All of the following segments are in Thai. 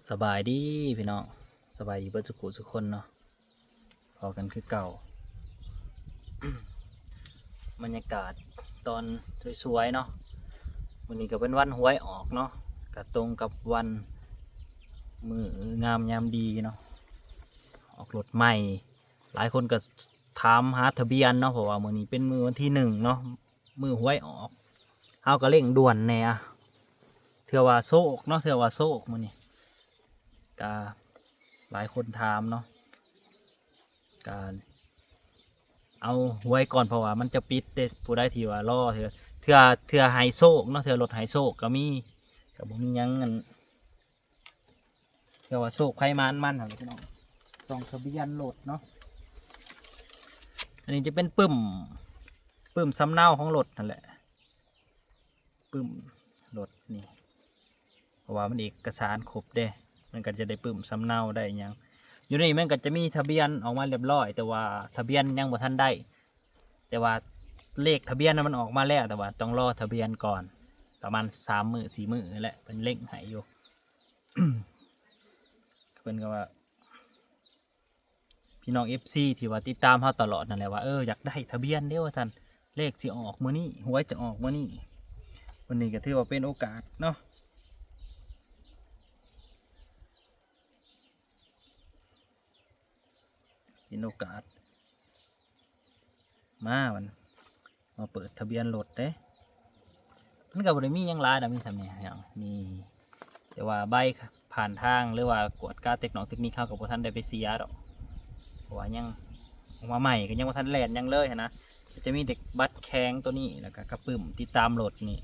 สบายดีพี่น้องสบายดีเบิดสุขุทุกคนเนาะพอกันคือเก่า บรรยากาศตอนสวยๆเนาะวันนี้ก็เป็นวันหวยออกเนาะก็ตรงกับวันมืองามยามดีเนาะออกรถใหม่หลายคนก็ถามหาทะเบียนเนาะเพราะว่ามื้อนี้เป็นมื้อวันที่1เนาะมื้อหวยออกเฮาก็เร่งด่วนแน่เทื่อว่าโซกเนาะเทื่อว่าโซกมื้อนี้ก็หลายคนถามเนาะการเอาหวยก่อนเพราะว่ามันจะปิดเด้ผู้ใดที่ว่ารอเทื่อไฮโซกเนาะเทื่อรถไฮโซกก็มีก็บ่มีหยังกันเทื่อว่าโซกไผมันหั่นพี่น้องต้องทะเบียนรถเนาะอันนี้จะเป็นปึ้มสำเนาของรถนั่นแหละปึ้มรถนี่เพราะว่ามันเอกสารครบเด้มันก็จะได้ปึ้มสำเนาได้หยังอยู่นี่มันก็จะมีทะเบียนออกมาเรียบร้อยแต่ว่าทะเบียนยังบ่ทันได้แต่ว่าเลขทะเบียนนั้นมันออกมาแล้วแต่ว่าต้องรอทะเบียนก่อนประมาณ3 มื้อ4 มื้อนี่แหละเป็นเร่งให้อยู่ เพิ่นก็ว่าพี่น้อง FC ที่ว่าติดตามเฮาตลอดนั่นแหละว่าอยากได้ทะเบียนเด้อว่าท่านเลขสิออกมื้อนี้หวยจะออกมื้อนี้วันนี้ก็ถือว่าเป็นโอกาสเนาะเป็นโอกาสมาเปิดทะเบียนรถเด้มันก็บ่ได้มีหยังหลายนะมีสำเนียงอย่างนี่แต่ว่าใบผ่านทางหรือว่ากวดกาเทคนิคเข้ากับบ่ทันได้ไปเสียดอกเพราะว่ายังออกมาใหม่ก็ยังบ่ทันแล่นยังเลยนะจะมีเด็กบัตรแข็งตัวนี้แล้วก็กระปึ้มติดตามรถนี่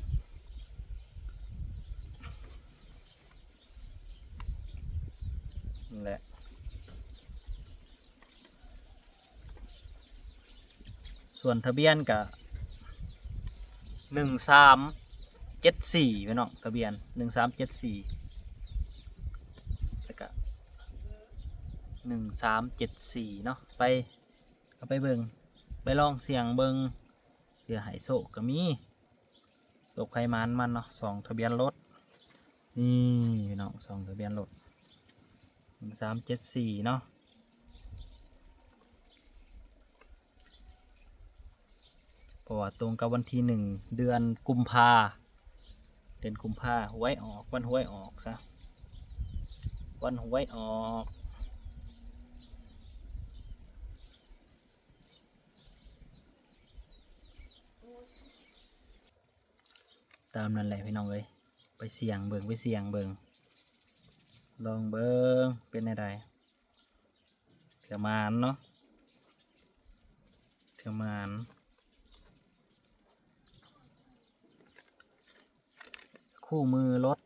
แหละส่วนทะเบียนก็1374พี่น้องทะเบียน1374แล้วก็1374เนาะไปเอาไปเบิ่งไปลองเสียงเบิ่งเพื่อให้โชคก็มีตกไขมันเนาะ2ทะเบียนรถนี่พี่น้อง2ทะเบียนรถ1374เนาะเพราะว่าตรงกับวันที่1 เดือนกุมภาหวยออกวันหวยออกซะวันหวยออกตามนั่นแหละพี่น้องเลยไปเสี่ยงเบิ่งลองเบิ่งเป็นอะไรเถื่อมานเนาะเถื่อมานคู่มือรถ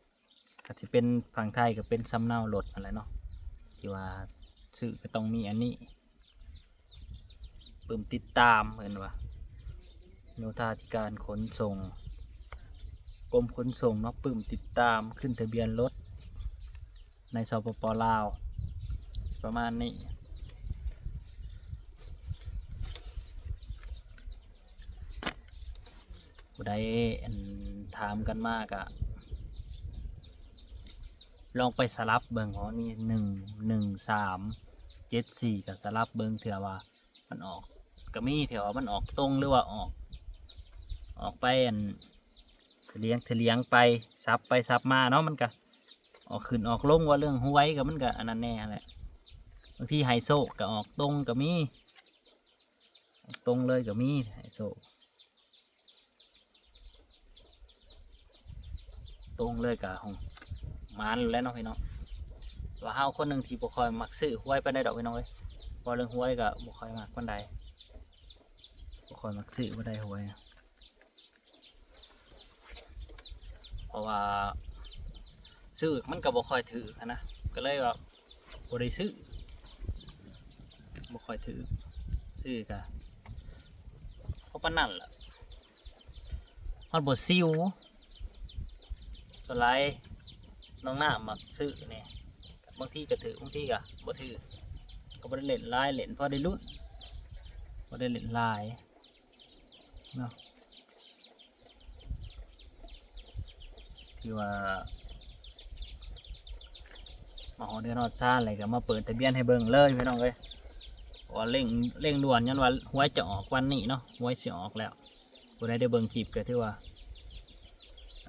อาจจะเป็นฝั่งไทยก็เป็นสำเนารถอะไรเนาะที่ว่าซื้อก็ต้องมีอันนี้ปุ่มติดตามเหมือนว่าโยธาธิการขนส่งกรมขนส่งเนาะปุ่มติดตามขึ้นทะเบียนรถในสปป.ลาวประมาณนี้ผู้ใดถามกันมากอะลองไปสลับเบิ่งเพราะนี่11374กับสลับเบิ่งเถื่อว่ามันออกก็มีเถื่อว่ามันออกตรงหรือว่าออกไปเลี้ยงไปซับมาเนาะมันก็ออกขึ้นออกลงว่าเรื่องหวยกับมันก็อันนั้นแน่แหละบางทีไฮโซก็ออกตรงก็มีออกตรงเลยก็มีไฮโซตรงเลยก็ของมันแล้วเนาะพี่น้องว่าเฮาคนหนึ่งที่บ่ค่อยมักซื้อหวยปานใดดอกพี่น้องเอ้ยพอเรื่องหวยก็บ่ค่อยมักปานใดบ่ค่อยมักซื้อปานใดหวยเพราะว่าซื้อมันก็บ่ค่อยถือนะก็เลยว่าบ่ได้ซื้อบ่ค่อยถือซื้อก็เพราะปานนั้นล่ะฮอดบ่ซิวส่วนหลายน้องหน้ามักซื้อเนี่ยบางทีก็ถือบางทีก็บ่ถือก็บ่ได้เล่นลายเล่นพอได้ลุ้นบ่ได้เล่นลายเนาะที่ว่า มาหอเดือนฮอดซ่านอะไรก็มาเปิดทะเบียนให้เบิ่งเลยพี่น้องเอ้ยว่าเร่งด่วนยันว่าหวยจะออกวันนี้เนาะหวยสิออกแล้วผู้ใดได้เบิ่งคลิปก็ถือว่า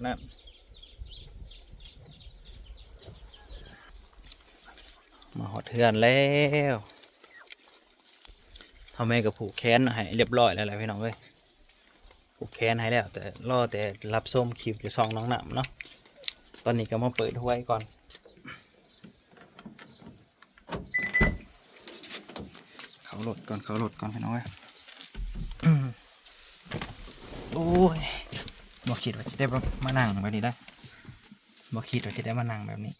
นั่นมาหอดเทือนแล้วทำแม่กับผูกแขนให้เรียบร้อยแล้วแหละพี่น้องเอ้ยผูกแขนให้แล้วแต่รอแต่รับส้มคลิปอยู่ซองน้องหนำเนาะตอนนี้ก็มาเปิดหวยก่อนเขาโหลดก่อนพี่น้องเอ้ยโอ้ยบอกคิดว่าจะได้มานั่งแบบนี้ได้บอกคิดว่าจะได้มานั่งแบบนี้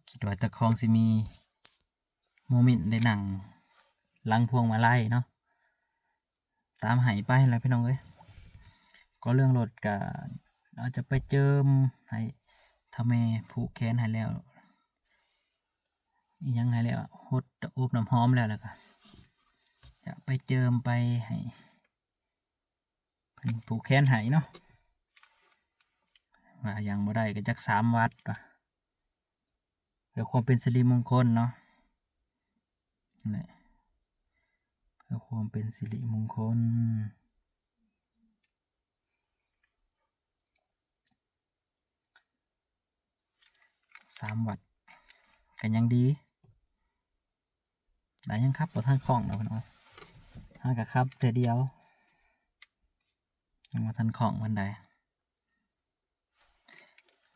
คิดว่าตะคองสิมีโมเมนต์ได้นั่งลังพวงมาลัยเนาะตามหายไปแล้วพี่น้องเอ้ยก็เรื่องรถกับอาจจะไปเจิมให้ทำไมผูกแขนให้แล้วยังไงแล้วฮดอบน้ำหอมแล้วก็จะไปเจิมไปให้ผูกแขนให้เนาะว่ายังบ่ได้ก็จัก3 วัดป่ะเพื่อความเป็นสิริมงคลเนาะนี่เพื่อความเป็นสิริมงคล3 วัดกันยังดีแต่ยังครับบ่ทันคล่องนะพี่น้องถ้ากับครับแต่เดียวยังบ่ทันคล่องวันใด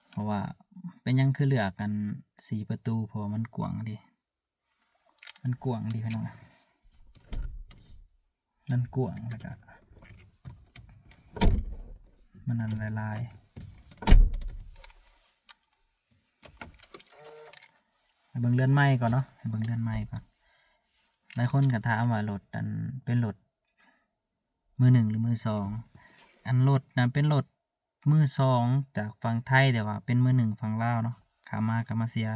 เพราะว่าเป็นยังคือเหลือกัน4 ประตูเพราะมันกว้างดีพี่น้องมันกว้างแล้วก็มันอันลายให้เบิ่งเลื่อนไม้ก่อนเนาะให้เบิ่งเลื่อนไม้ก่อนหลายคนก็ถามว่ารถอันเป็นรถมือ 1หรือมือ 2อันรถนั้นเป็นรถมือ 2จากฝั่งไทยแต่ว่าเป็นมือ 1ฝั่งลาวเนาะขามาก็มาเสีย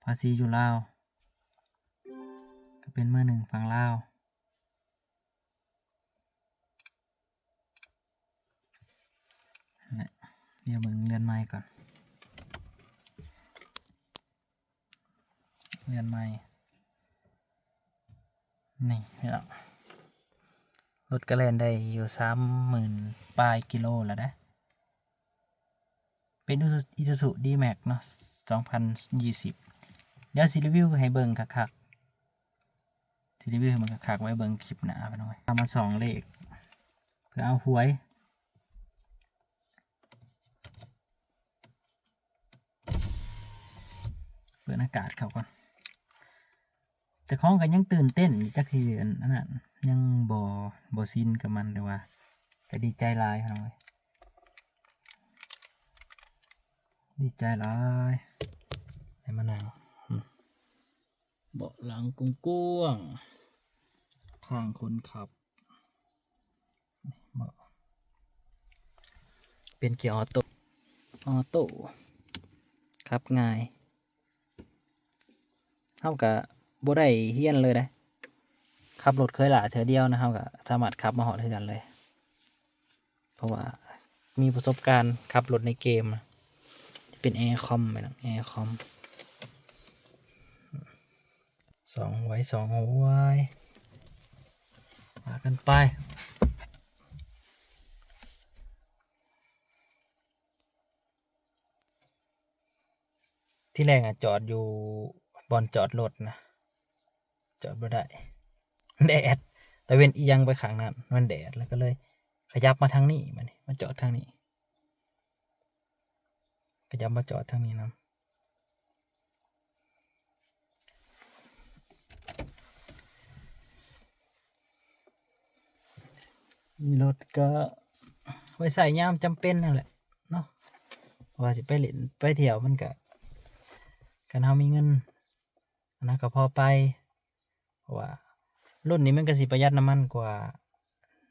ภาษีอยู่ลาวก็เป็นมือ 1ฝั่งลาวเดี๋ยวเบิ่งเลื่อนไม้ก่อนเลื่อนไม้นี่แล้วรถกระแลนได้อยู่30,000 ปลายกิโลแล้วนะเป็นอีซูซูดีแม็กเนาะ2020เดี๋ยวซีรีวิวให้เบิ่งคักๆซีรีวิวให้มันคักๆไว้เบิ่งคลิปหน้าไปหน่อยทำมา2 เลขเพื่อเอาหวยเปิดอากาศเขาก่อนจะคล้องกันยังตื่นเต้นจักทีอันนั้นยังบ่ซินกับมันแต่ว่าก็ดีใจหลายครับดีใจหลายให้มานั่งเบาะหลังกว้างข้างคนขับเบาะเป็นเกียร์ออโต้ครับง่ายเท่ากับบ่ได้เฮียนเลยนะขับรถเคยหลายเธอเดียวนะเท่ากับสามารถขับมาหอดด้วยกันเลยเพราะว่ามีประสบการณ์ขับรถในเกมเป็นแอร์คอมไปนะแอร์คอม2 ไว้2 หัวมากันไปที่แรกจอดอยู่บอนจอดรถนะจอดบ่ได้แดดแต่เว้นอียังไปข้างนั้นมันแดดแล้วก็เลยขยับมาทางนี้มาจอดทางนี้ขยับมาจอดทางนี้นะมีรถก็ไว้ใส่ยามจำเป็นนั่นแหละเนาะว่าจะไปเล่นไปเที่ยวมันก็กันเฮามีเงินนะก็พอไปเพราะว่ารุ่นนี้มันก็สิประหยัดน้ำมันกว่า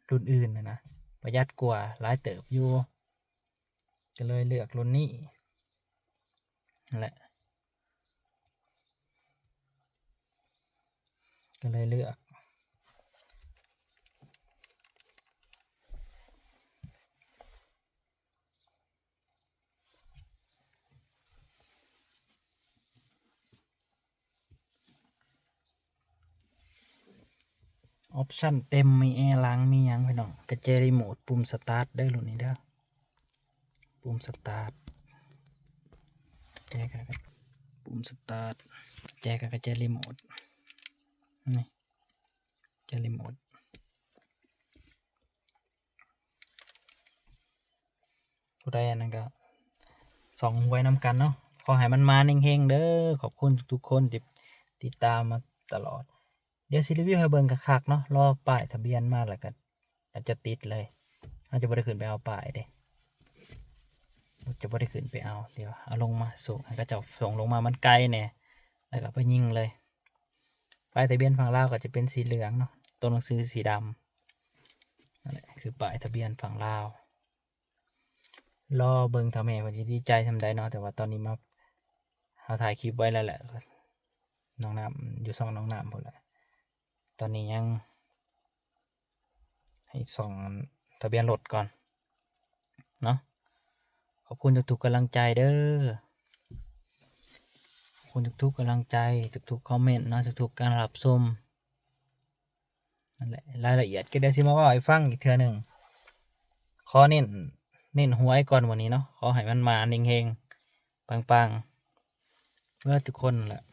รุ่นอื่นนะประหยัดกว่าหลายเติบอยู่ก็เลยเลือกรุ่นนี้นั่นแหละก็เลยเลือก ออปชั่นเต็มมีแอร์ล้างมีหยังพี่น้องกระเจรีโมทปุ่มสตาร์ทได้หรือนี่เด้อปุ่มสตาร์ทแจกับปุ่มสตาร์ทแจกับกระเจรีโมทนี่แจรีโมทผู้ใดอันนั้นก็ส่องไว้นำกันเนาะขอให้มันมาเฮงๆเด้อขอบคุณทุกๆคนที่ติดตามมาตลอดเดี๋ยวสิรีวิวให้เบิ่งคักๆเนาะรอป้ายทะเบียนมาแล้วก็อาจจะติดเลยอาจจะบ่ได้ขึ้นไปเอาป้ายเด้จะบ่ได้ขึ้นไปเอาเดี๋ยวเอาลงมาส่งให้ก็จะส่งลงมามันไกลแน่แล้วก็ไปยิงเลยป้ายทะเบียนฝั่งลาวก็จะเป็นสีเหลืองเนาะตัวหนังสือสีดำนั่นแหละคือป้ายทะเบียนฝั่งลาวรอเบิ่งทำแม่เพิ่นสิดีใจทำใดเนาะแต่ว่าตอนนี้มาเฮาถ่ายคลิปไว้แล้วแหละน้องน้ำอยู่ซ่องน้องน้ำพุ่นแหละตอนนี้ยังให้ส่องทะเบียนรถก่อนเนาะขอบคุณทุกๆกำลังใจเด้อขอบคุณทุกๆกำลังใจทุกๆคอมเมนต์เนาะทุกๆการรับชมนั่นแหละรายละเอียดก็เดี๋ยวสิมาเว้าให้ฟังอีกเทื่อหนึงขอเน้นหวยก่อนวันนี้เนาะขอให้มันมาเฮงๆปังๆเพื่อทุกคนแหละ